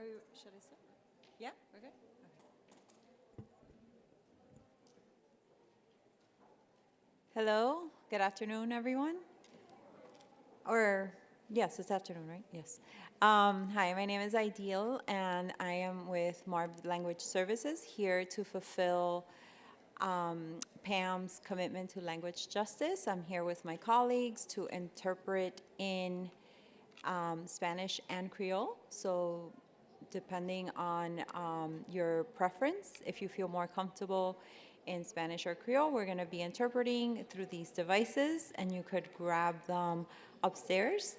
Should I start? Yeah, we're good? Okay. Hello, good afternoon, everyone. Or, yes, it's afternoon, right? Yes. Hi, my name is Ideal, and I am with MARB Language Services here to fulfill PAMM's commitment to language justice. I'm here with my colleagues to interpret in Spanish and Creole. So depending on your preference, if you feel more comfortable in Spanish or Creole, we're going to be interpreting through these devices, and you could grab them upstairs,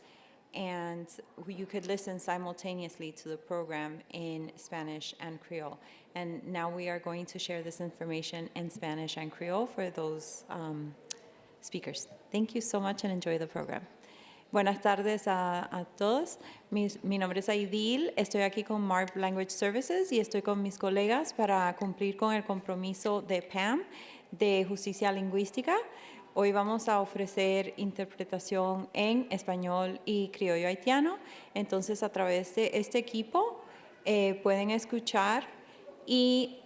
and you could listen simultaneously to the program in Spanish and Creole. And now we are going to share this information in Spanish and Creole for those speakers. Thank you so much and enjoy the program. Buenas tardes a todos. Mi nombre es Aidil, estoy aquí con MARB Language Services y estoy con mis colegas para cumplir con el compromiso de PAMM de justicia lingüística. Hoy vamos a ofrecer interpretación en español y criollo haitiano. Entonces, a través de este equipo pueden escuchar y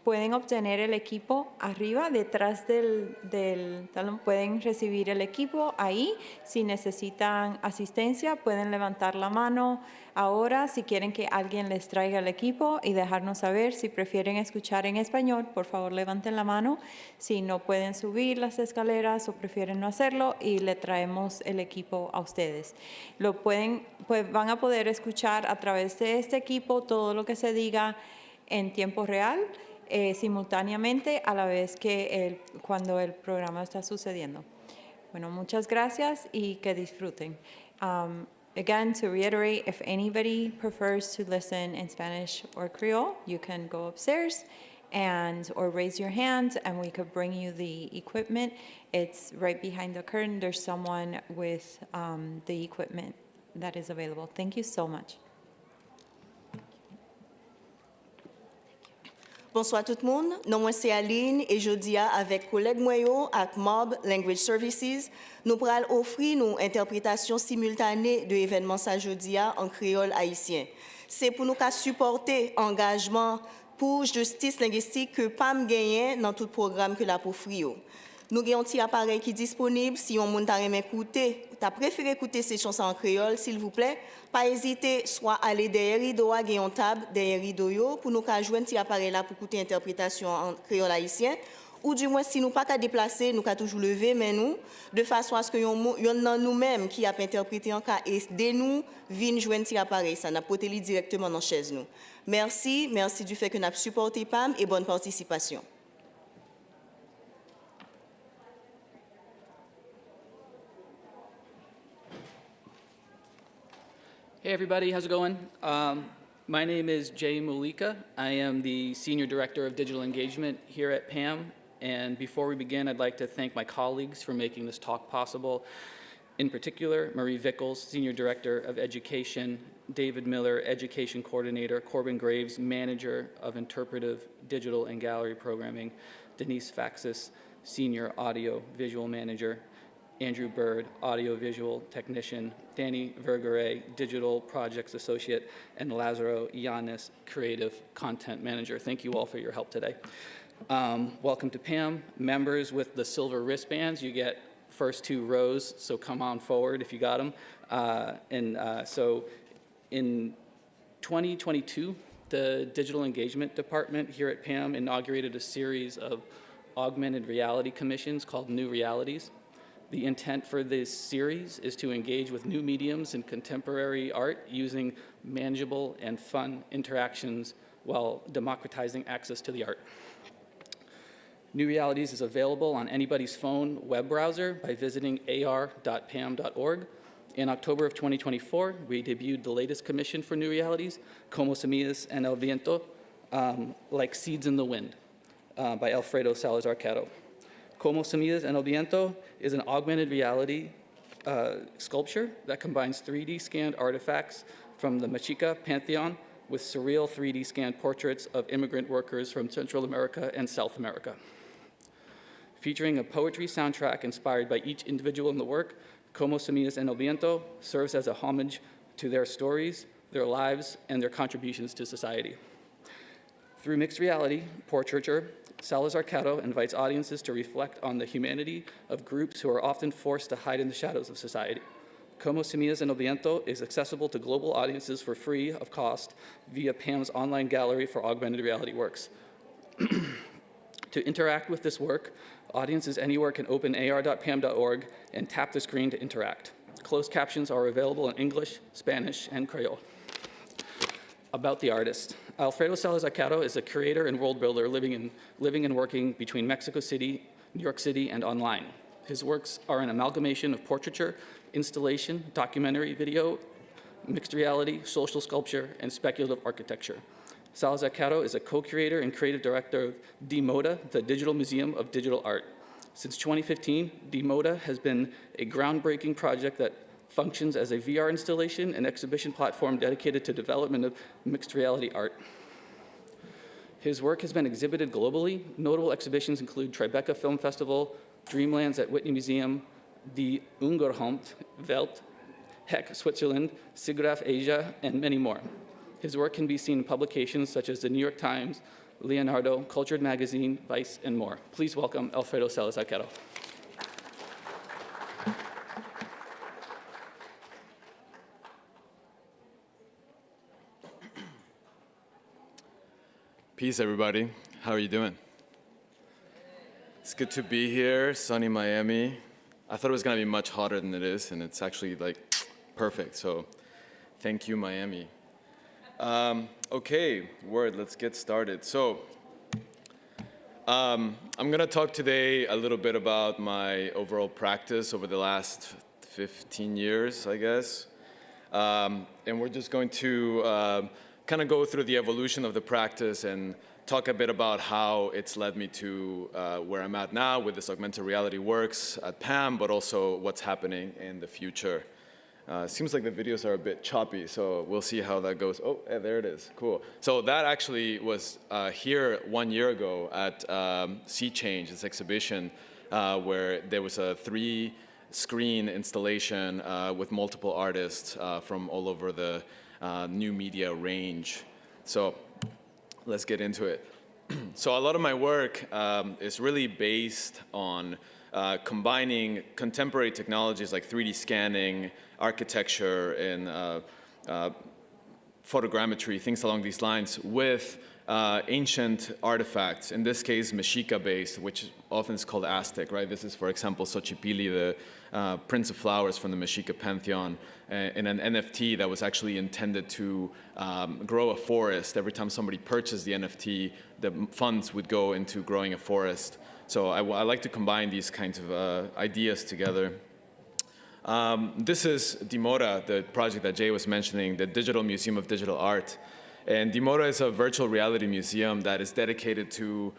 pueden obtener el equipo arriba, detrás del talón. Pueden recibir el equipo ahí. Si necesitan asistencia, pueden levantar la mano ahora. Si quieren que alguien les traiga el equipo y dejarnos saber. Si prefieren escuchar en español, por favor, levanten la mano. Si no pueden subir las escaleras o prefieren no hacerlo, y le traemos el equipo a ustedes. Van a poder escuchar a través de este equipo todo lo que se diga en tiempo real, simultáneamente a la vez que cuando el programa está sucediendo. Bueno, muchas gracias y que disfruten. Again, to reiterate, if anybody prefers to listen in Spanish or Creole, you can go upstairs or raise your hand, and we could bring you the equipment. It's right behind the curtain. There's someone with the equipment that is available. Thank you so much. Bonsoir tout le monde, non moi c'est Aline et jeudi avec collègue moyo avec MARB Language Services, nous pral offrir une interprétation simultanée de l'événement ça jeudi en créole haïtien. C'est pour nous supporter engagement pour justice linguistique que PAMM gagne dans tout programme que la offrir. Nous avons un petit appareil qui est disponible. Si on monde t'a écouter, t'as préféré écouter ces chansons en créole, s'il vous plaît, pas hésiter soit aller derrière rideau, gagner une table derrière rideau pour nous jouer un petit appareil là pour écouter interprétation en créole haïtien, ou du moins si nous pas qu'à déplacer, nous qu'à toujours lever mais nous de façon à ce que yon nous-mêmes qui a interprété en cas et de nous viennent jouer un petit appareil, ça n'a pas été directement dans chaise nous. Merci du fait que nous avons supporté PAMM et bonne participation. Hey everybody, how's it going? My name is Jay Mulika. I am the Senior Director of Digital Engagement here at PAMM. And before we begin, I'd like to thank my colleagues for making this talk possible. In particular, Marie Vickles, Senior Director of Education, David Miller, Education Coordinator, Corbin Graves, Manager of Interpretive Digital and Gallery Programming, Denise Faxis, Senior Audio Visual Manager, Andrew Bird, Audio-Visual Technician, Danny Vergere, Digital Projects Associate, and Lazaro Yanis, Creative Content Manager. Thank you all for your help today. Welcome to PAMM. Members with the silver wristbands, you get first 2 rows, so come on forward if you got them. So in 2022, the Digital Engagement Department here at PAMM inaugurated a series of augmented reality commissions called New Realities. The intent for this series is to engage with new mediums in contemporary art using manageable and fun interactions while democratizing access to the art. New Realities is available on anybody's phone web browser by visiting ar.pam.org. In October of 2024, we debuted the latest commission for New Realities, Como Semillas en el Viento, Like Seeds in the Wind, by Alfredo Salazar-Caro. Como Semillas en el Viento is an augmented reality sculpture that combines 3D scanned artifacts from the Mexica Pantheon with surreal 3D scanned portraits of immigrant workers from Central America and South America. Featuring a poetry soundtrack inspired by each individual in the work, Como Semillas en el Viento serves as a homage to their stories, their lives, and their contributions to society. Through mixed reality portraiture, Salazar-Caro invites audiences to reflect on the humanity of groups who are often forced to hide in the shadows of society. Como Semillas en el Viento is accessible to global audiences for free of cost via PAMM's online gallery for augmented reality works. To interact with this work, audiences anywhere can open ar.pam.org and tap the screen to interact. Closed captions are available in English, Spanish, and Creole. About the artist. Alfredo Salazar-Caro is a creator and world builder living and working between Mexico City, New York City, and online. His works are an amalgamation of portraiture, installation, documentary video, mixed reality, social sculpture, and speculative architecture. Salazar-Caro is a co-creator and creative director of DMODA, the Digital Museum of Digital Art. Since 2015, DMODA has been a groundbreaking project that functions as a VR installation and exhibition platform dedicated to development of mixed reality art. His work has been exhibited globally. Notable exhibitions include Tribeca Film Festival, Dreamlands at Whitney Museum, the Ungerhompt Welt, Heck, Switzerland, SIGGRAPH Asia, and many more. His work can be seen in publications such as the New York Times, Leonardo, Cultured Magazine, Vice, and more. Please welcome Alfredo Salazar-Caro. Peace, everybody. How are you doing? It's good to be here, sunny Miami. I thought it was gonna be much hotter than it is, and it's actually like perfect, so thank you, Miami. Okay, let's get started. So, I'm gonna talk today a little bit about my overall practice over the last 15 years, I guess. And we're just going to kind of go through the evolution of the practice and talk a bit about how it's led me to where I'm at now with this augmented reality works at PAMM, but also what's happening in the future. Seems like the videos are a bit choppy, so we'll see how that goes. Oh, yeah, there it is. Cool. So that actually was here 1 year ago at Sea Change, this exhibition, where there was a 3-screen installation with multiple artists from all over the new media range. So let's get into it. So a lot of my work is really based on combining contemporary technologies like 3D scanning, architecture, and photogrammetry, things along these lines, with ancient artifacts, in this case Mexica-based, which often is called Aztec, right? This is, for example, Xochipilli, the Prince of Flowers from the Mexica pantheon, in an NFT that was actually intended to grow a forest. Every time somebody purchased the NFT, the funds would go into growing a forest. So I like to combine these kinds of ideas together. This is DMODA, the project that Jay was mentioning, the Digital Museum of Digital Art. And DMODA is a virtual reality museum that is dedicated to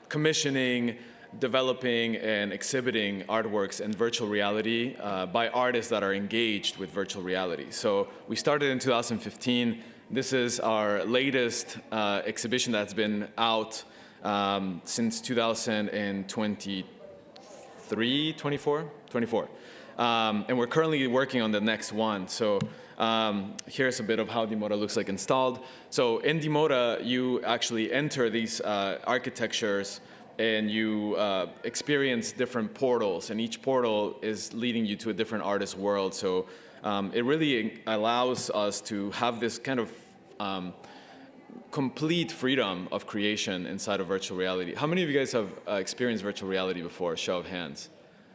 commissioning, developing, and exhibiting artworks in virtual reality by artists that are engaged with virtual reality. So we started in 2015. This is our latest exhibition that's been out since 2023, 24? And we're currently working on the next one. So here's a bit of how DMODA looks like installed. So in DMODA, you actually enter these architectures and you experience different portals, and each portal is leading you to a different artist's world. So it really allows us to have this kind of complete freedom of creation inside of virtual reality. How many of you guys have experienced virtual reality before? Show of hands.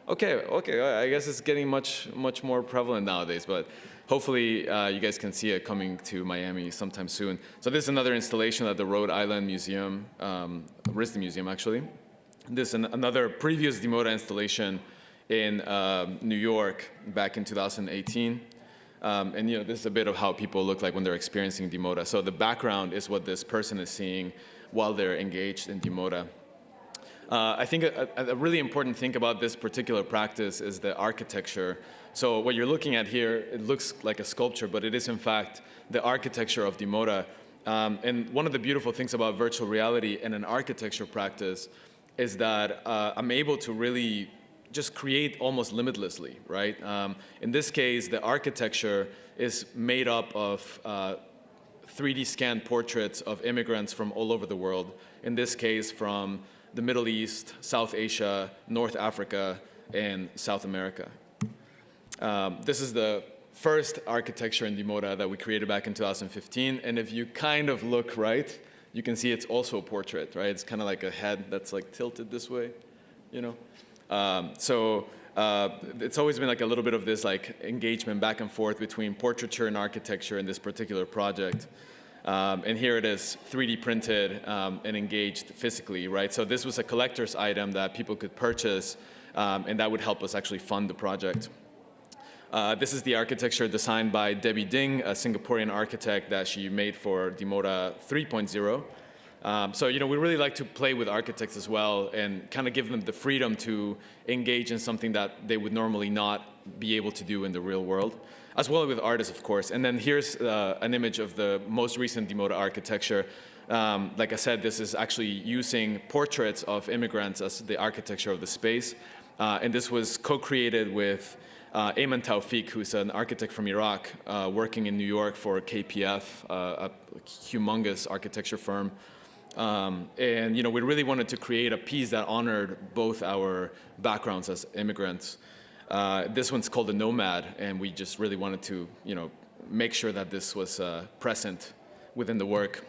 Okay, I guess it's getting much more prevalent nowadays, but hopefully you guys can see it coming to Miami sometime soon. So this is another installation at the Rhode Island Museum, RISD Museum actually. This is another previous DMODA installation in New York back in 2018. And this is a bit of how people look like when they're experiencing DMODA. So the background is what this person is seeing while they're engaged in DMODA. I think a really important thing about this particular practice is the architecture. So what you're looking at here, it looks like a sculpture, but it is in fact the architecture of DMODA. And one of the beautiful things about virtual reality and an architecture practice is that I'm able to really just create almost limitlessly, right? In this case, the architecture is made up of 3D scanned portraits of immigrants from all over the world. In this case, from the Middle East, South Asia, North Africa, and South America. This is the first architecture in Dimoda that we created back in 2015. And if you kind of look right, you can see it's also a portrait, right? It's kind of like a head that's like tilted this way, you know? It's always been like a little bit of this like engagement back and forth between portraiture and architecture in this particular project. And here it is, 3D printed and engaged physically, right? So this was a collector's item that people could purchase, and that would help us actually fund the project. This is the architecture designed by Debbie Ding, a Singaporean architect that she made for Dimoda 3.0. So, you know, we really like to play with architects as well and kind of give them the freedom to engage in something that they would normally not be able to do in the real world, as well as with artists, of course. And then here's an image of the most recent Dimoda architecture. Like I said, this is actually using portraits of immigrants as the architecture of the space. And this was co-created with Ayman Tawfiq, who's an architect from Iraq, working in New York for KPF, a humongous architecture firm. And you know, we really wanted to create a piece that honored both our backgrounds as immigrants. This one's called The Nomad, and we just really wanted to, you know, make sure that this was present within the work.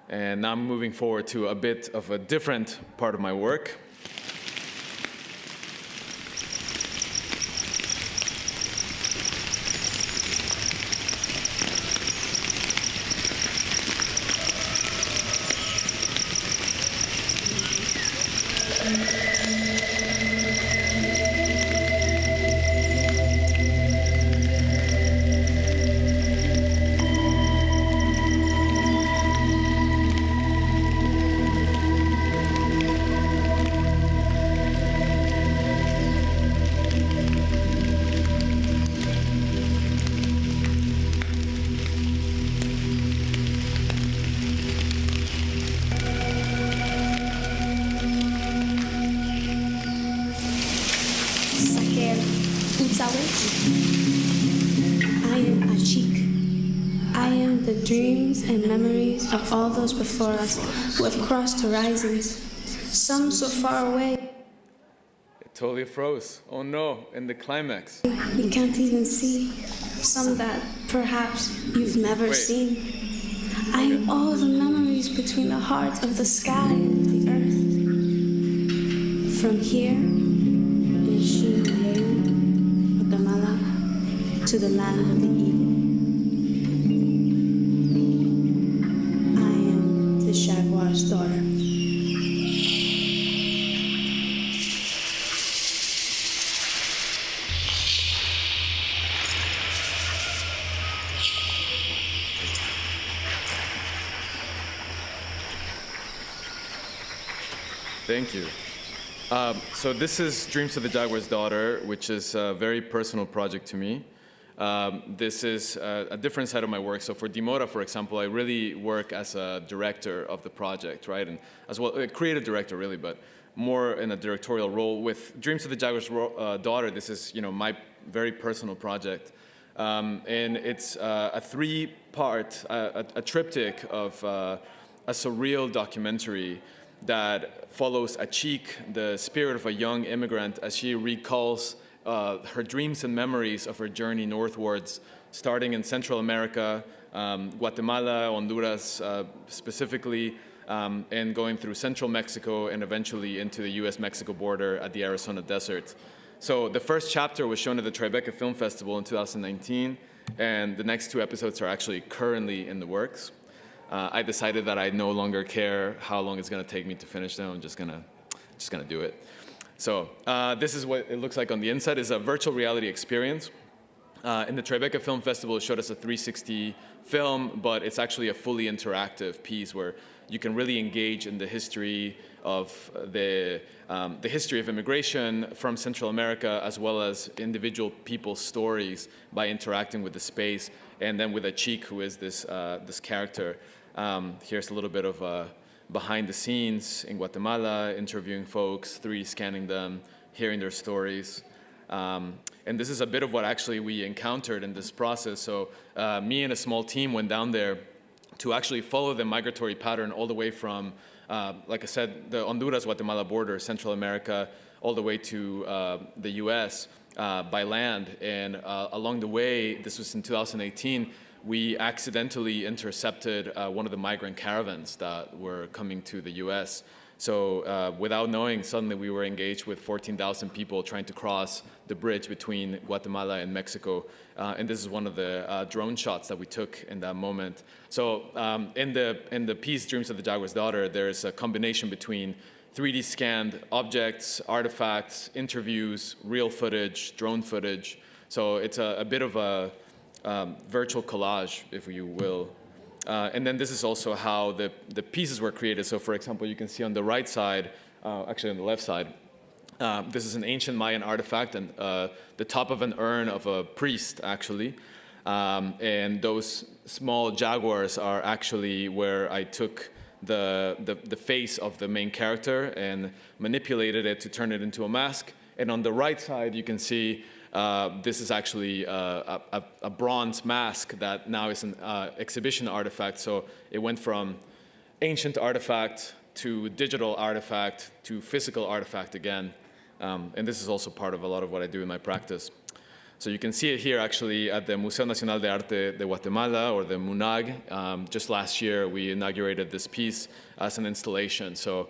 And now I'm moving forward to a bit of a different part of my work. I am Achik. I am the dreams and memories of all those before us who have crossed horizons, some so far away. It totally froze. Oh no, in the climax. We can't even see, some that perhaps you've never seen. I am all the memories between the heart of the sky and the earth. From here, in Shinu, Guatemala, to the land of the eagle. I am the jaguar's daughter. Thank you. So this is Dreams of the Jaguar's Daughter, which is a very personal project to me. This is a different side of my work. So for Dimoda, for example, I really work as a director of the project, right? And as well, a creative director, really, but more in a directorial role. With Dreams of the Jaguar's Daughter, this is, you know, my very personal project. And it's a three-part, a triptych of a surreal documentary that follows Achik, the spirit of a young immigrant, as she recalls her dreams and memories of her journey northwards, starting in Central America, Guatemala, Honduras specifically, and going through central Mexico and eventually into the US-Mexico border at the Arizona desert. So the first chapter was shown at the Tribeca Film Festival in 2019, and the next two episodes are actually currently in the works. I decided that I no longer care how long it's going to take me to finish them. I'm just gonna do it. So this is what it looks like on the inside. It's a virtual reality experience. In the Tribeca Film Festival, it showed us a 360 film, but it's actually a fully interactive piece where you can really engage in the history of the history of immigration from Central America, as well as individual people's stories by interacting with the space, and then with Achik, who is this character. Here's a little bit of behind the scenes in Guatemala, interviewing folks, 3D scanning them, hearing their stories. And this is a bit of what actually we encountered in this process. So me and a small team went down there to actually follow the migratory pattern all the way from, like I said, the Honduras, Guatemala border, Central America, all the way to the US by land. And along the way, this was in 2018, we accidentally intercepted one of the migrant caravans that were coming to the US. So without knowing, suddenly we were engaged with 14,000 people trying to cross the bridge between Guatemala and Mexico. And this is one of the drone shots that we took in that moment. So in the piece, Dreams of the Jaguar's Daughter, there's a combination between 3D scanned objects, artifacts, interviews, real footage, drone footage. So it's a bit of a virtual collage, if you will. And then this is also how the pieces were created. So for example, you can see on the right side, actually on the left side, this is an ancient Mayan artifact and the top of an urn of a priest, actually. And those small jaguars are actually where I took the face of the main character and manipulated it to turn it into a mask. And on the right side, you can see this is actually a bronze mask that now is an exhibition artifact. So it went from ancient artifact to digital artifact to physical artifact again. And this is also part of a lot of what I do in my practice. So you can see it here actually at the Museo Nacional de Arte de Guatemala, or the MUNAG. Just last year, we inaugurated this piece as an installation. So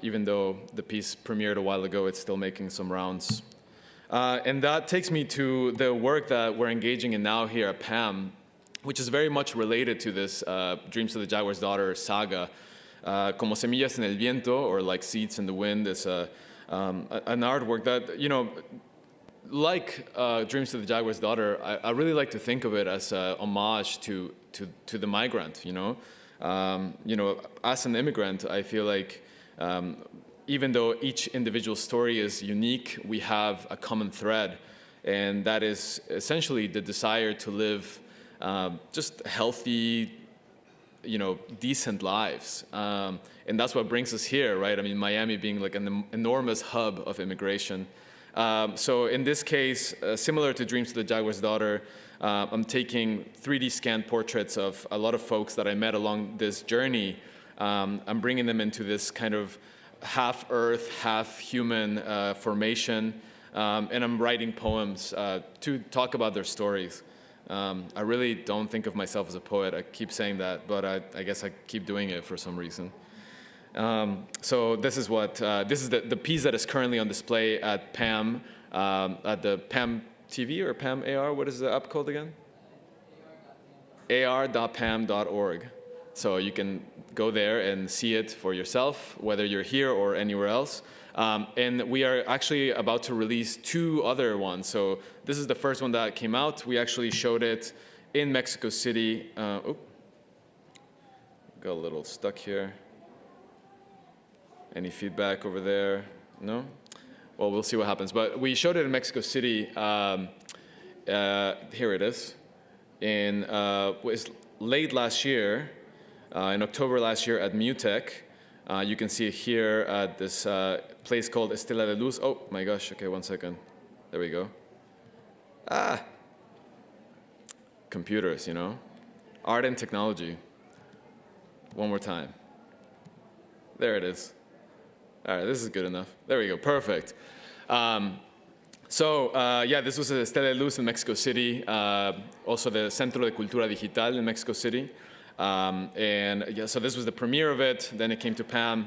even though the piece premiered a while ago, it's still making some rounds. And that takes me to the work that we're engaging in now here at PAMM, which is very much related to this Dreams of the Jaguar's Daughter saga. Como Semillas en el Viento, or like Seeds in the Wind, is an artwork that, you know, like Dreams of the Jaguar's Daughter, I really like to think of it as a homage to the migrant, you know. As an immigrant, I feel like even though each individual story is unique, we have a common thread, and that is essentially the desire to live just healthy, decent lives. And that's what brings us here, right? I mean, Miami being like an enormous hub of immigration. So in this case, similar to Dreams of the Jaguar's Daughter, I'm taking 3D scanned portraits of a lot of folks that I met along this journey. I'm bringing them into this kind of half earth, half human formation, and I'm writing poems to talk about their stories. I really don't think of myself as a poet. I keep saying that, but I guess I keep doing it for some reason. So this is the piece that is currently on display at PAMM, at the PAMM TV or PAMM AR. What is the app called again? ar.pam.org. So you can go there and see it for yourself, whether you're here or anywhere else. And we are actually about to release 2 other ones. So this is the first one that came out. We actually showed it in Mexico City. Got a little stuck here. Any feedback over there? No? Well, we'll see what happens. But we showed it in Mexico City. Here it is. It was late last year, in October last year at MUTEC. You can see it here at this place called Estela de Luz. Oh my gosh, okay, one second. There we go. Computers, Art and technology. One more time. There it is. All right, this is good enough. There we go, perfect. This was the Estela de Luz in Mexico City, also the Centro de Cultura Digital in Mexico City. So this was the premiere of it, then it came to PAMM,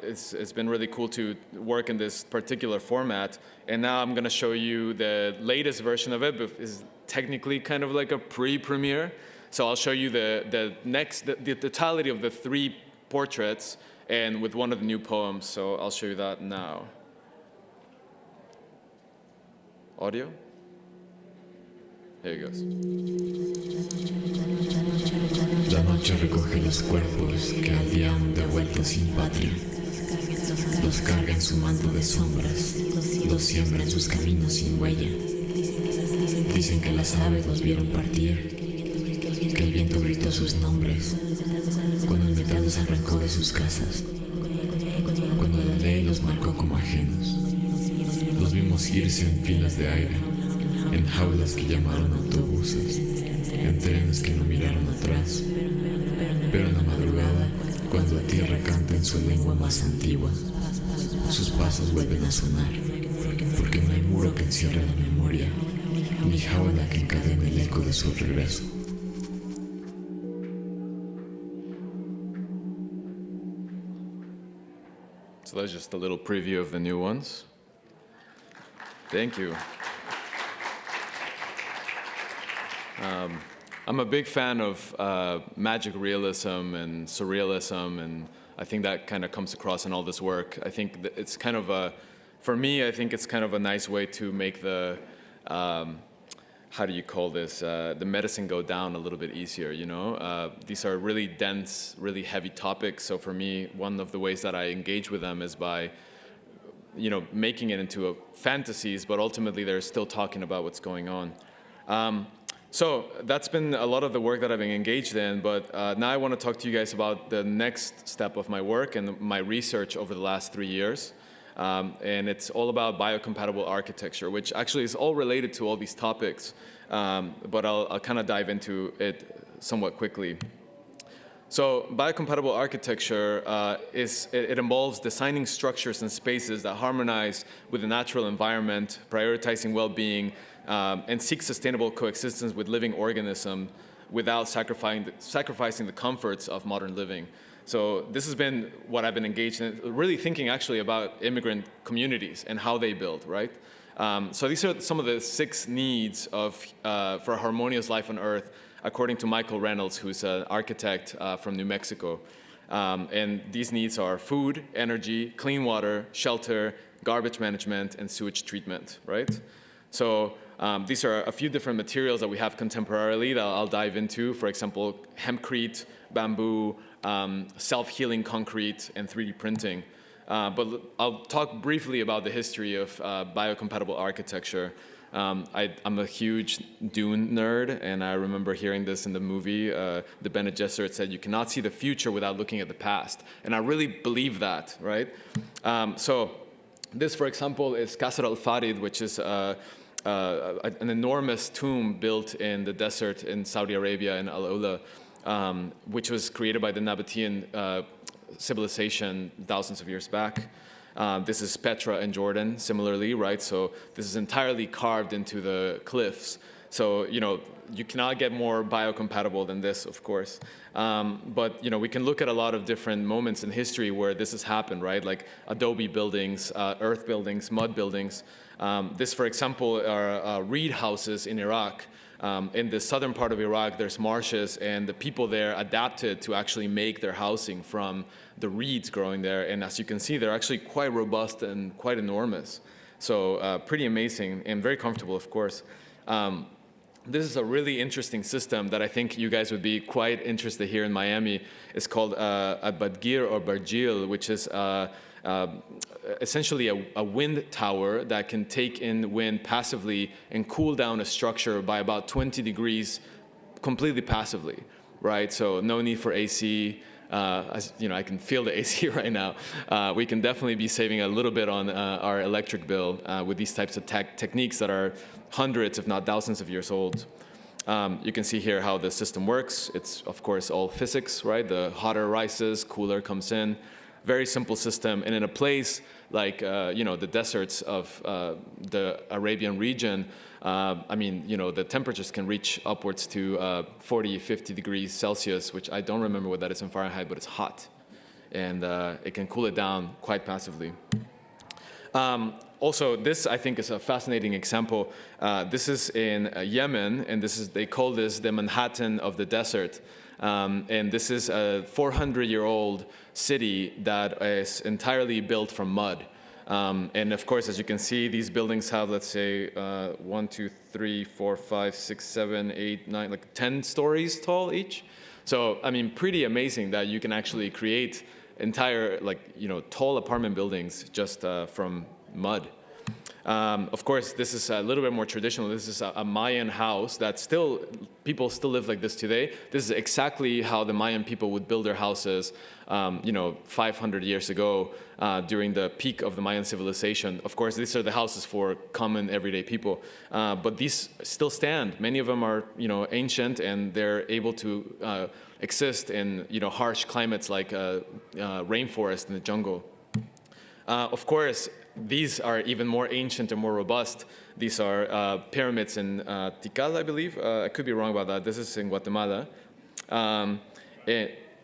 it's been really cool to work in this particular format. And now I'm gonna show you the latest version of it, but it's technically kind of like a pre-premiere. So I'll show you the totality of the 3 portraits and with one of the new poems. So I'll show you that now. Audio? Here it goes. La noche recoge los cuerpos que al día han devuelto sin patria. Los carga en su manto de sombras, los siembra en sus caminos sin huella. Dicen que las aves los vieron partir, que el viento gritó sus nombres, cuando el metal los arrancó de sus casas, cuando la ley los marcó como ajenos. Los vimos irse en filas de aire, en jaulas que llamaron autobuses, en trenes que no miraron atrás. Pero en la madrugada, cuando la tierra canta en su lengua más antigua, sus pasos vuelven a sonar, porque no hay muro que encierre la memoria, ni jaula que encadene el eco de su regreso. So that's just a little preview of the new ones. Thank you. I'm a big fan of magic realism and surrealism, and I think that kind of comes across in all this work. I think that it's kind of for me, I think it's kind of a nice way to make the, how do you call this, the medicine go down a little bit easier, you know? These are really dense, really heavy topics, so for me, one of the ways that I engage with them is by, you know, making it into fantasies, but ultimately they're still talking about what's going on. So that's been a lot of the work that I've been engaged in, but now I want to talk to you guys about the next step of my work and my research over the last 3 years. And it's all about biocompatible architecture, which actually is all related to all these topics, but I'll kind of dive into it somewhat quickly. So biocompatible architecture it involves designing structures and spaces that harmonize with the natural environment, prioritizing well-being, and seek sustainable coexistence with living organisms without sacrificing the comforts of modern living. So this has been what I've been engaged in, really thinking actually about immigrant communities and how they build, right? So these are some of the 6 needs for a harmonious life on Earth, according to Michael Reynolds, who's an architect from New Mexico. And these needs are food, energy, clean water, shelter, garbage management, and sewage treatment, right? So these are a few different materials that we have contemporarily that I'll dive into. For example, hempcrete, bamboo, self-healing concrete, and 3D printing. But I'll talk briefly about the history of biocompatible architecture. I'm a huge Dune nerd, and I remember hearing this in the movie. The Bene Gesserit said, "You cannot see the future without looking at the past." And I really believe that, right? So this, for example, is Qasr al-Farid, which is an enormous tomb built in the desert in Saudi Arabia in Al-Ula, which was created by the Nabatean civilization thousands of years back. This is Petra in Jordan, similarly, right? So this is entirely carved into the cliffs. So, you know, you cannot get more biocompatible than this, of course. But, you know, we can look at a lot of different moments in history where this has happened, right? Like adobe buildings, earth buildings, mud buildings. This, for example, are reed houses in Iraq. In the southern part of Iraq, there's marshes, and the people there adapted to actually make their housing from the reeds growing there. And as you can see, they're actually quite robust and quite enormous. So pretty amazing and very comfortable, of course. This is a really interesting system that I think you guys would be quite interested here in Miami. It's called a badgir or barjil, which is essentially a wind tower that can take in wind passively and cool down a structure by about 20 degrees completely passively, right? So no need for AC. As you know, I can feel the AC right now. We can definitely be saving a little bit on our electric bill with these types of techniques that are hundreds, if not thousands of years old. You can see here how the system works. It's, of course, all physics, right? The hotter rises, cooler comes in. Very simple system. And in a place like, you know, the deserts of the Arabian region, I mean, you know, the temperatures can reach upwards to 40, 50 degrees Celsius, which I don't remember what that is in Fahrenheit, but it's hot. And it can cool it down quite passively. Also, this, I think, is a fascinating example. This is in Yemen, and they call this the Manhattan of the desert. And this is a 400-year-old city that is entirely built from mud. And of course, as you can see, these buildings have, let's say, 1, 2, 3, 4, 5, 6, 7, 8, 9, like 10 stories tall each. So, I mean, pretty amazing that you can actually create entire, like, you know, tall apartment buildings just from mud. Of course, this is a little bit more traditional. This is a Mayan house that people still live like this today. This is exactly how the Mayan people would build their houses, 500 years ago during the peak of the Mayan civilization. Of course, these are the houses for common everyday people, but these still stand. Many of them are, ancient, and they're able to exist in, harsh climates like rainforest and the jungle. Of course, these are even more ancient and more robust. These are pyramids in Tikal, I believe. I could be wrong about that. This is in Guatemala. I'm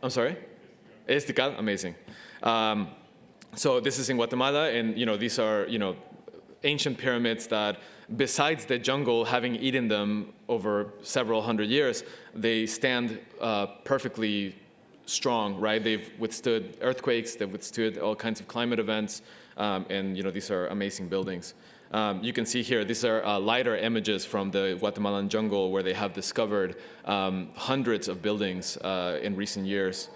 sorry? It is Tikal? Amazing. So this is in Guatemala, and these are ancient pyramids that, besides the jungle having eaten them over several hundred years, they stand perfectly strong, right? They've withstood earthquakes, they've withstood all kinds of climate events, and these are amazing buildings. You can see here, these are LiDAR images from the Guatemalan jungle where they have discovered hundreds of buildings in recent years.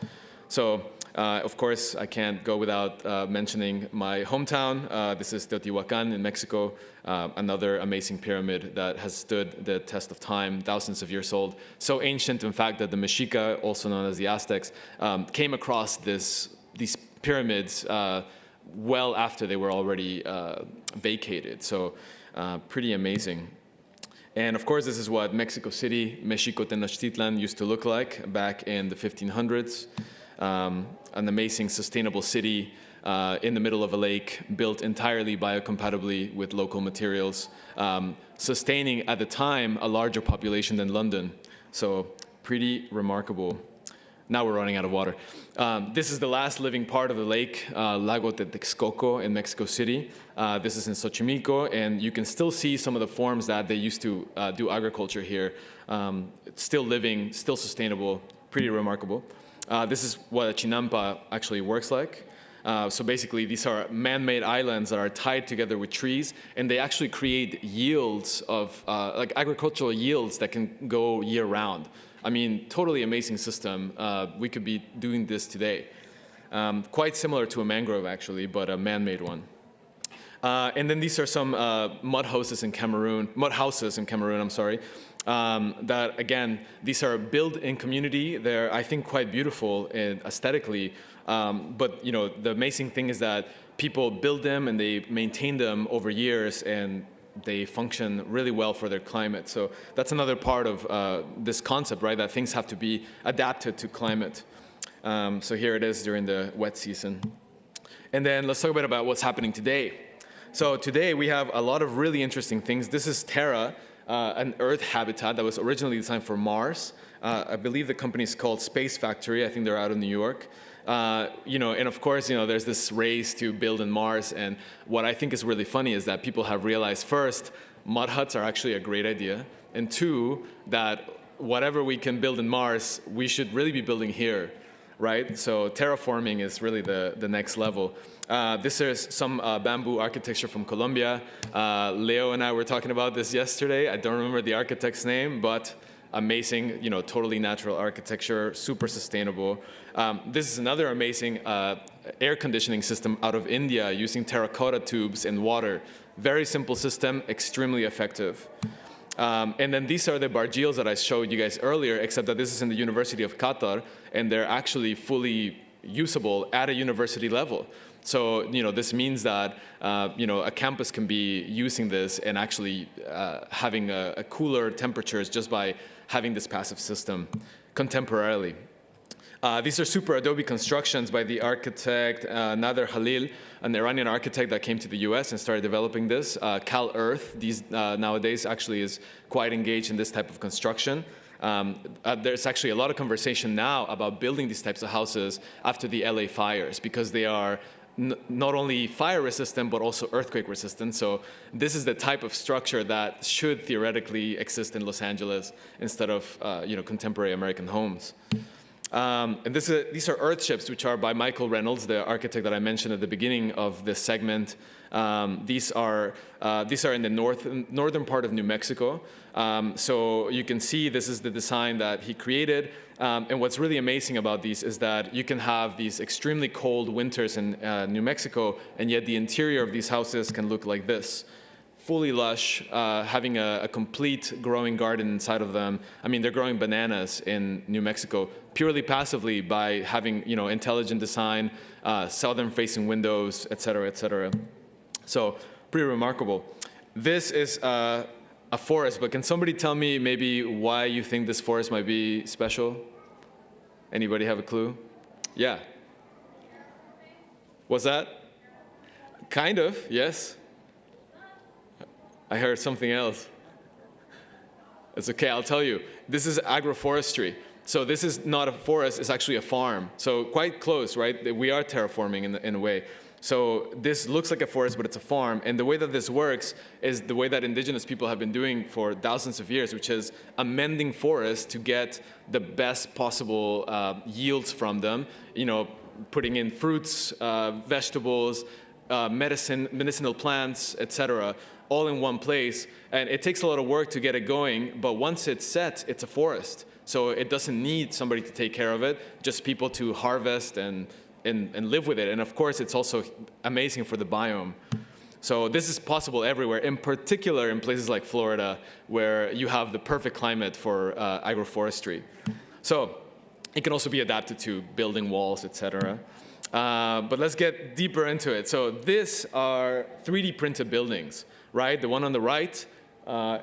So, of course, I can't go without mentioning my hometown. This is Teotihuacan in Mexico, another amazing pyramid that has stood the test of time, thousands of years old. So ancient, in fact, that the Mexica, also known as the Aztecs, came across these pyramids well after they were already vacated. So pretty amazing. And of course, this is what Mexico City, Mexico Tenochtitlan used to look like back in the 1500s. An amazing sustainable city in the middle of a lake, built entirely biocompatibly with local materials, sustaining at the time a larger population than London. So pretty remarkable. Now we're running out of water. This is the last living part of the lake, Lago de Texcoco in Mexico City. This is in Xochimilco, and you can still see some of the forms that they used to do agriculture here. It's still living, still sustainable, pretty remarkable. This is what a chinampa actually works like. So basically, these are man-made islands that are tied together with trees, and they actually create yields of, like agricultural yields that can go year-round. I mean, totally amazing system. We could be doing this today. Quite similar to a mangrove, actually, but a man-made one. And then these are some mud houses in Cameroon, I'm sorry. That, again, these are built in community. They're, I think, quite beautiful aesthetically. But, the amazing thing is that people build them and they maintain them over years, and they function really well for their climate. So that's another part of this concept, right, that things have to be adapted to climate. So here it is during the wet season. And then let's talk a bit about what's happening today. So today we have a lot of really interesting things. This is Terra, an Earth habitat that was originally designed for Mars. I believe the company is called Space Factory. I think they're out of New York. And of course, there's this race to build in Mars. And what I think is really funny is that people have realized, first, mud huts are actually a great idea. And two, that whatever we can build in Mars, we should really be building here, right? So terraforming is really the next level. This is some bamboo architecture from Colombia. Leo and I were talking about this yesterday. I don't remember the architect's name, but amazing, totally natural architecture, super sustainable. This is another amazing air conditioning system out of India using terracotta tubes and water. Very simple system, extremely effective. And then these are the bargeels that I showed you guys earlier, except that this is in the University of Qatar, and they're actually fully usable at a university level. So, this means that, a campus can be using this and actually having a cooler temperatures just by having this passive system contemporarily. These are super Adobe constructions by the architect Nader Khalil, an Iranian architect that came to the US and started developing this. Cal Earth, nowadays actually is quite engaged in this type of construction. There's actually a lot of conversation now about building these types of houses after the LA fires, because they are not only fire resistant, but also earthquake resistant. So this is the type of structure that should theoretically exist in Los Angeles instead of contemporary American homes. And these are earthships, which are by Michael Reynolds, the architect that I mentioned at the beginning of this segment. These are in the northern part of New Mexico. So you can see this is the design that he created. And what's really amazing about these is that you can have these extremely cold winters in New Mexico, and yet the interior of these houses can look like this. fully lush, having a complete growing garden inside of them. I mean, they're growing bananas in New Mexico purely passively by having, intelligent design, southern-facing windows, et cetera, et cetera. So pretty remarkable. This is a forest, but can somebody tell me maybe why you think this forest might be special? Anybody have a clue? Yeah. What's that? Kind of, yes. I heard something else. It's okay, I'll tell you. This is agroforestry. So this is not a forest, it's actually a farm. So quite close, right? We are terraforming in a way. So this looks like a forest, but it's a farm. And the way that this works is the way that indigenous people have been doing for thousands of years, which is amending forests to get the best possible yields from them. Putting in fruits, vegetables, medicinal plants, etc., all in one place. And it takes a lot of work to get it going, but once it's set, it's a forest. So it doesn't need somebody to take care of it, just people to harvest and live with it. And of course, it's also amazing for the biome. So this is possible everywhere, in particular in places like Florida, where you have the perfect climate for agroforestry. So it can also be adapted to building walls, etc. But let's get deeper into it. So these are 3D printed buildings, right? The one on the right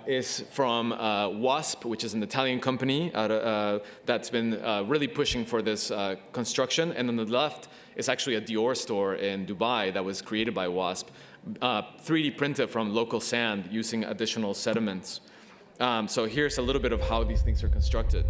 is from WASP, which is an Italian company that's been really pushing for this construction. And on the left is actually a Dior store in Dubai that was created by WASP, 3D printed from local sand using additional sediments. So here's a little bit of how these things are constructed.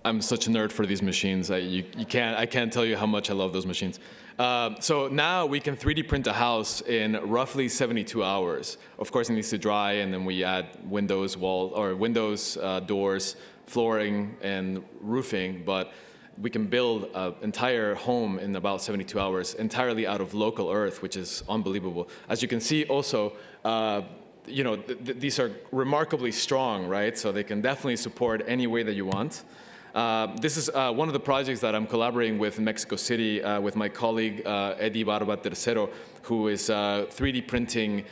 I'm such a nerd for these machines. I can't tell you how much I love those machines. So now we can 3D print a house in roughly 72 hours. Of course, it needs to dry, and then we add windows, doors, flooring, and roofing. But we can build an entire home in about 72 hours, entirely out of local earth, which is unbelievable. As you can see, also. These are remarkably strong, right? So they can definitely support any way that you want. This is one of the projects that I'm collaborating with in Mexico City with my colleague Eddie Barba Tercero, who is 3D printing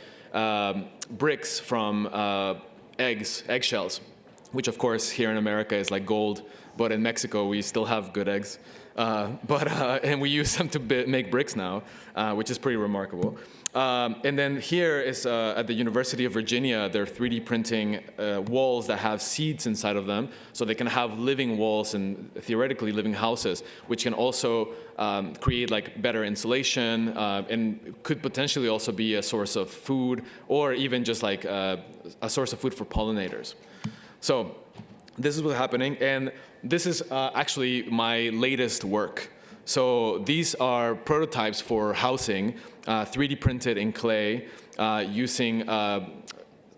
bricks from eggshells, which of course here in America is like gold, but in Mexico we still have good eggs. And we use them to make bricks now, which is pretty remarkable. And then here is at the University of Virginia, they're 3D printing walls that have seeds inside of them, so they can have living walls and theoretically living houses, which can also create like better insulation and could potentially also be a source of food, or even just like a source of food for pollinators. So this is what's happening, and this is actually my latest work. So these are prototypes for housing, 3D printed in clay, using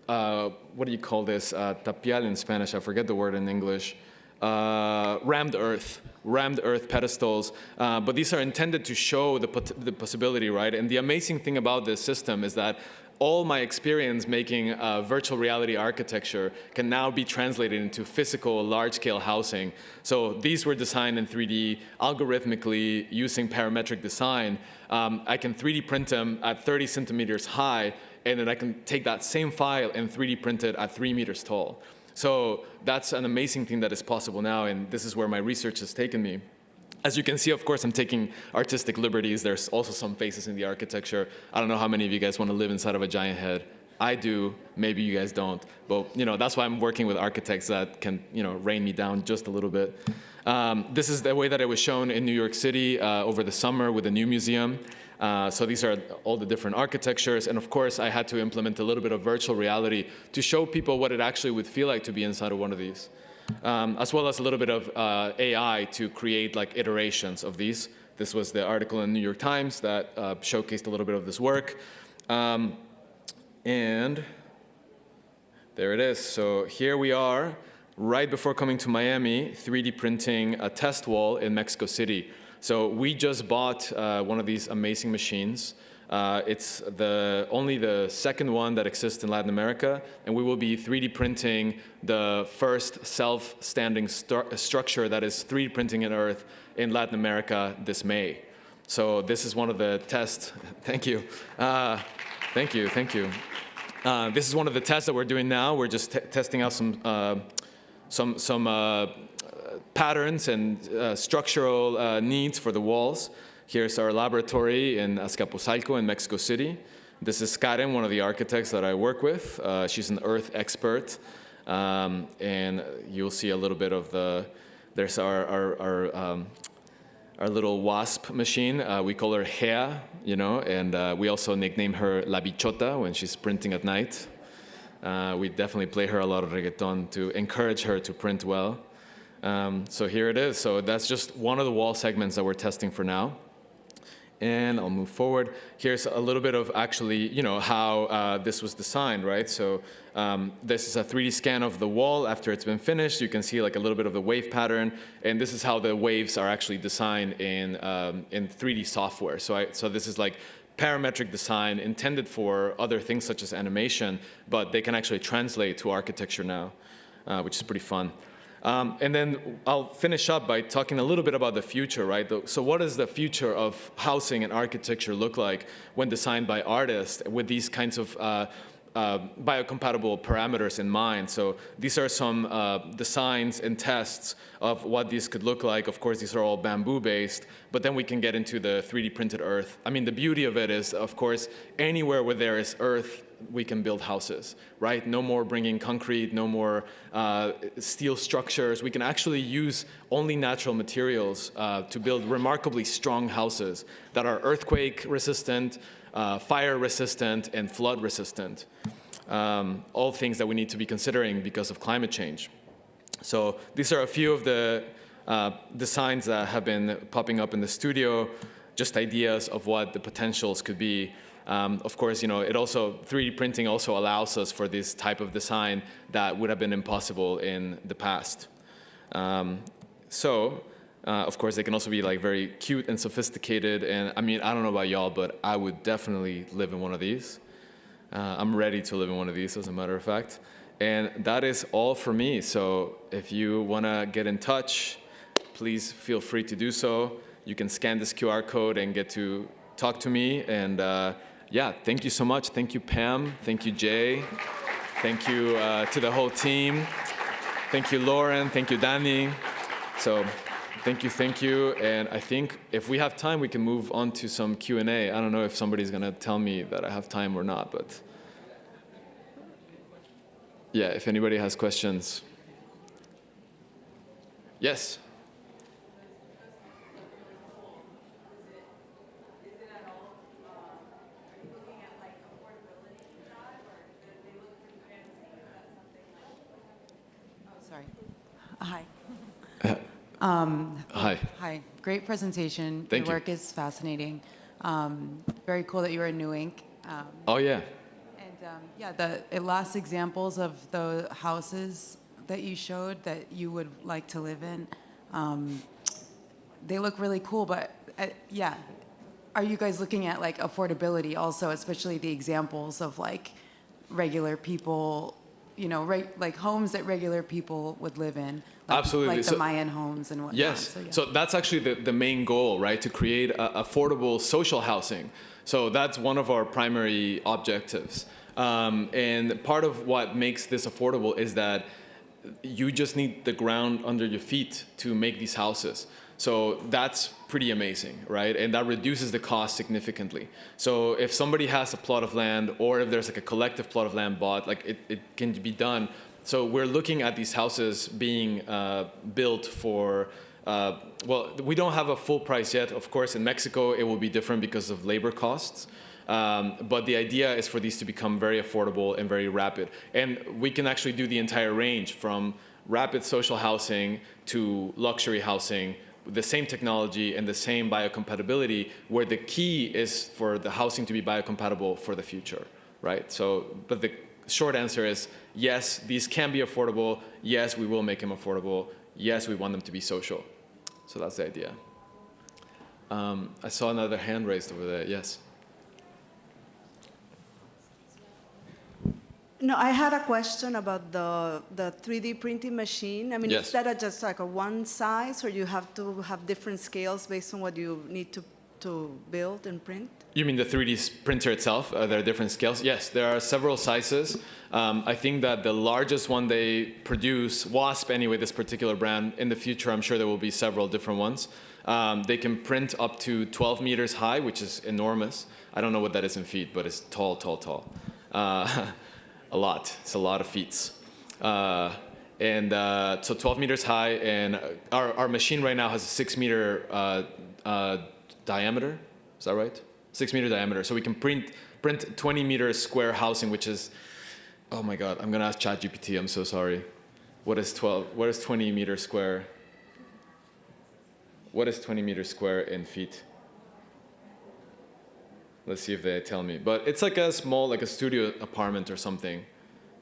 what do you call this? Tapial in Spanish, I forget the word in English. Rammed earth pedestals, but these are intended to show the possibility, right? And the amazing thing about this system is that all my experience making virtual reality architecture can now be translated into physical, large-scale housing. So these were designed in 3D algorithmically using parametric design. I can 3D print them at 30 centimeters high, and then I can take that same file and 3D print it at 3 meters tall. So that's an amazing thing that is possible now, and this is where my research has taken me. As you can see, of course, I'm taking artistic liberties. There's also some faces in the architecture. I don't know how many of you guys want to live inside of a giant head. I do. Maybe you guys don't. But that's why I'm working with architects that can rein me down just a little bit. This is the way that it was shown in New York City over the summer with the new museum. So these are all the different architectures. And of course, I had to implement a little bit of virtual reality to show people what it actually would feel like to be inside of one of these. As well as a little bit of AI to create like iterations of these. This was the article in the New York Times that showcased a little bit of this work. And there it is. So here we are, right before coming to Miami, 3D printing a test wall in Mexico City. So we just bought one of these amazing machines. It's only the second one that exists in Latin America, and we will be 3D printing the first self-standing structure that is 3D printing in Earth in Latin America this May. So this is one of the tests. Thank you. Thank you. This is one of the tests that we're doing now. We're just testing out some patterns and structural needs for the walls. Here's our laboratory in Azcapotzalco in Mexico City. This is Karen, one of the architects that I work with. She's an earth expert. And you'll see a little bit of there's our little wasp machine. We call her Gea, and we also nickname her La Bichota when she's printing at night. We definitely play her a lot of reggaeton to encourage her to print well. So here it is. So that's just one of the wall segments that we're testing for now. And I'll move forward. Here's a little bit of actually, how this was designed, right? So this is a 3D scan of the wall after it's been finished. You can see like a little bit of the wave pattern, and this is how the waves are actually designed in 3D software. So this is like parametric design intended for other things such as animation, but they can actually translate to architecture now, which is pretty fun. And then I'll finish up by talking a little bit about the future, right? So what does the future of housing and architecture look like when designed by artists with these kinds of biocompatible parameters in mind? So these are some designs and tests of what these could look like. Of course, these are all bamboo-based, but then we can get into the 3D printed earth. I mean, the beauty of it is, of course, anywhere where there is earth, we can build houses, right? No more bringing concrete, no more steel structures. We can actually use only natural materials to build remarkably strong houses that are earthquake resistant, fire resistant, and flood resistant. All things that we need to be considering because of climate change. So these are a few of the designs that have been popping up in the studio, just ideas of what the potentials could be. Of course, it also 3D printing also allows us for this type of design that would have been impossible in the past. Of course, they can also be like very cute and sophisticated. And I mean, I don't know about y'all, but I would definitely live in one of these. I'm ready to live in one of these, as a matter of fact. And that is all for me. So if you want to get in touch, please feel free to do so. You can scan this QR code and get to talk to me. And yeah, thank you so much. Thank you, PAMM. Thank you, Jay. Thank you to the whole team. Thank you, Lauren. Thank you, Danny. So thank you. And I think if we have time, we can move on to some Q&A. I don't know if somebody's going to tell me that I have time or not, but yeah, if anybody has questions. Yes. Hi. Hi. Hi. Great presentation. Thank Your you. work is fascinating. Very cool that you were in New Ink. Oh, yeah. And Yeah, the last examples of the houses that you showed that you would like to live in, they look really cool, but yeah. Are you guys looking at like affordability also, especially the examples of like regular people, you know, like homes that regular people would live in? Like, Absolutely. Like the Mayan homes and whatnot. Yes. So, yeah. So that's actually the main goal, right? To create affordable social housing. So that's one of our primary objectives. And part of what makes this affordable is that you just need the ground under your feet to make these houses. So that's pretty amazing, right? And that reduces the cost significantly. So if somebody has a plot of land, or if there's like a collective plot of land bought, like it can be done. So we're looking at these houses being built for, well, we don't have a full price yet. Of course, in Mexico, it will be different because of labor costs. But the idea is for these to become very affordable and very rapid. And we can actually do the entire range from rapid social housing to luxury housing, the same technology and the same biocompatibility, where the key is for the housing to be biocompatible for the future, right? So, but the short answer is yes, these can be affordable. Yes, we will make them affordable. Yes, we want them to be social. So that's the idea. I saw another hand raised over there. Yes. No, I had a question about the 3D printing machine. I mean, Yes. is that just like a one size, or you have to have different scales based on what you need to build and print? You mean the 3D printer itself? There are different scales? Yes, there are several sizes. I think that the largest one they produce, Wasp anyway, this particular brand, in the future I'm sure there will be several different ones. They can print up to 12 meters high, which is enormous. I don't know what that is in feet, but it's tall, tall, tall. A lot. It's a lot of feet. So 12 meters high, and our machine right now has a 6 meter diameter. Is that right? 6 meter diameter. So we can print 20 meter square housing, which is, oh my God, I'm gonna ask ChatGPT. I'm so sorry. What is 20 meters square? What is 20 meters square in feet? Let's see if they tell me. But it's like a small, like a studio apartment or something.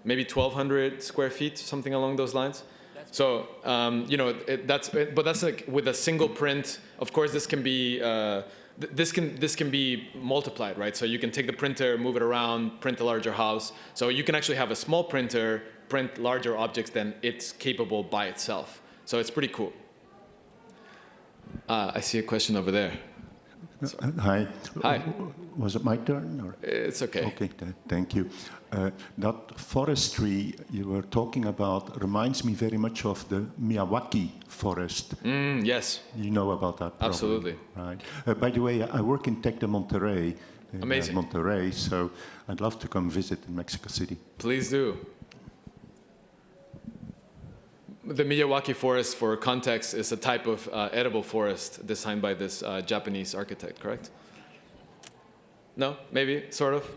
Maybe 1,200 square feet, something along those lines. So, you know, but that's like with a single print. Of course, this can be, this can be multiplied, right? So you can take the printer, move it around, print a larger house. So you can actually have a small printer print larger objects than it's capable by itself. So it's pretty cool. I see a question over there. Hi. Hi. Was it my turn? Or? It's okay. Okay, thank you. That forestry you were talking about reminds me very much of the Miyawaki forest. Yes. You know about that? Probably, Absolutely. right. By the way, I work in Tec de Monterrey. Amazing. Monterrey, so I'd love to come visit in Mexico City. Please do. The Miyawaki forest, for context, is a type of edible forest designed by this Japanese architect, correct? No? Maybe? Sort of?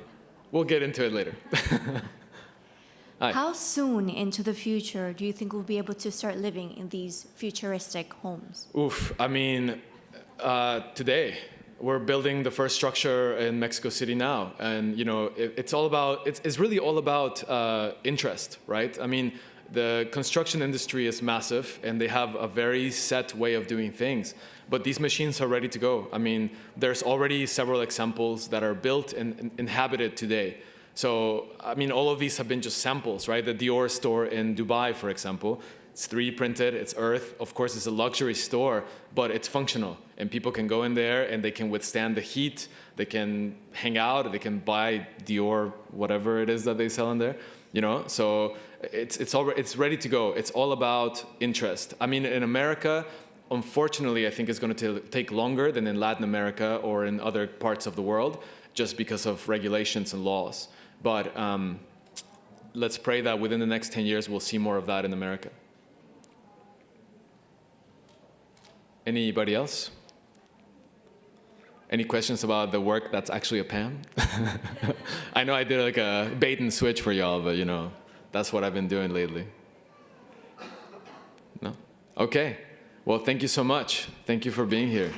We'll get into it later. Hi. How soon into the future do you think we'll be able to start living in these futuristic homes? Oof, I mean, today. We're building the first structure in Mexico City now. And, you know, it's all about, it's really all about interest, right? I mean, the construction industry is massive, and they have a very set way of doing things. But these machines are ready to go. I mean, there's already several examples that are built and inhabited today. So, I mean, all of these have been just samples, right? The Dior store in Dubai, for example, it's 3D printed, it's earth. Of course, it's a luxury store, but it's functional. And people can go in there and they can withstand the heat. They can hang out, they can buy Dior, whatever it is that they sell in there. You know, so it's ready to go. It's all about interest. I mean, in America, unfortunately, I think it's going to take longer than in Latin America or in other parts of the world, just because of regulations and laws. But let's pray that within the next 10 years, we'll see more of that in America. Anybody else? Any questions about the work that's actually a PAMM? I know I did like a bait and switch for y'all, but you know, that's what I've been doing lately. No? Okay. Well, thank you so much. Thank you for being here.